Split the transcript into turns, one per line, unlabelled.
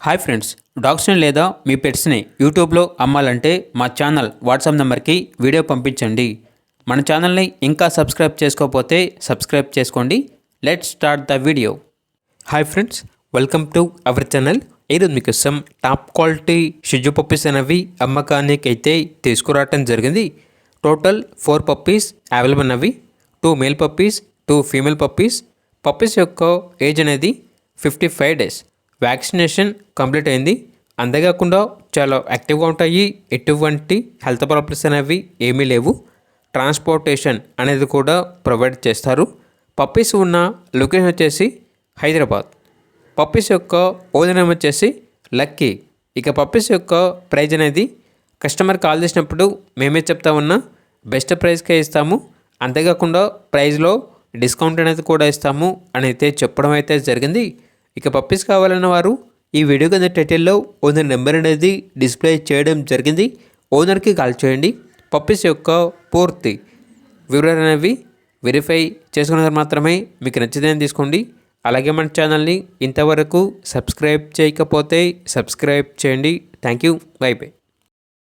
Hi friends, డాగ్స్ని లేదా మీ పెట్స్ని యూట్యూబ్లో అమ్మాలంటే మా ఛానల్ వాట్సాప్ నెంబర్కి వీడియో పంపించండి. మన ఛానల్ని ఇంకా సబ్స్క్రైబ్ చేసుకోకపోతే సబ్స్క్రైబ్ చేసుకోండి. Let's start the video. Hi friends, welcome to our channel. ఈరోజు మీకోసం టాప్ క్వాలిటీ షిజు పప్పీస్ అనేవి అమ్మకానికి అయితే తీసుకురావటం జరిగింది. టోటల్ 4 పప్పీస్ అవైలబుల్ ఉన్నవి. 2 male puppies, 2 female puppies. Puppies యొక్క ఏజ్ అనేది 55 డేస్. వ్యాక్సినేషన్ కంప్లీట్ అయింది. అంతేకాకుండా చాలా యాక్టివ్గా ఉంటాయి. ఎటువంటి హెల్త్ ప్రాబ్లమ్స్ అనేవి ఏమీ లేవు. ట్రాన్స్పోర్టేషన్ అనేది కూడా ప్రొవైడ్ చేస్తారు. పప్పీస్ ఉన్న లొకేషన్ వచ్చేసి హైదరాబాద్. పప్పీస్ యొక్క ఓనర్ నేమ్ వచ్చేసి లక్కీ. ఇక పప్పీస్ యొక్క ప్రైజ్ అనేది కస్టమర్ కాల్ చేసినప్పుడు మేమే చెప్తా ఉన్నా బెస్ట్ ప్రైస్కే ఇస్తాము. అంతేకాకుండా ప్రైజ్లో డిస్కౌంట్ అనేది కూడా ఇస్తాము అని అయితే చెప్పడం అయితే జరిగింది. ఇక పప్పీస్ కావాలన్న వారు ఈ వీడియో కింద టైటిల్లో ఓనర్ నెంబర్ అనేది డిస్ప్లే చేయడం జరిగింది. ఓనర్కి కాల్ చేయండి. పప్పీస్ యొక్క పూర్తి వివరాలు అనేవి వెరిఫై చేసుకున్న మాత్రమే మీకు నచ్చితేనే తీసుకోండి. అలాగే మన ఛానల్ని ఇంతవరకు సబ్స్క్రైబ్ చేయకపోతే సబ్స్క్రైబ్ చేయండి. Thank you. By by.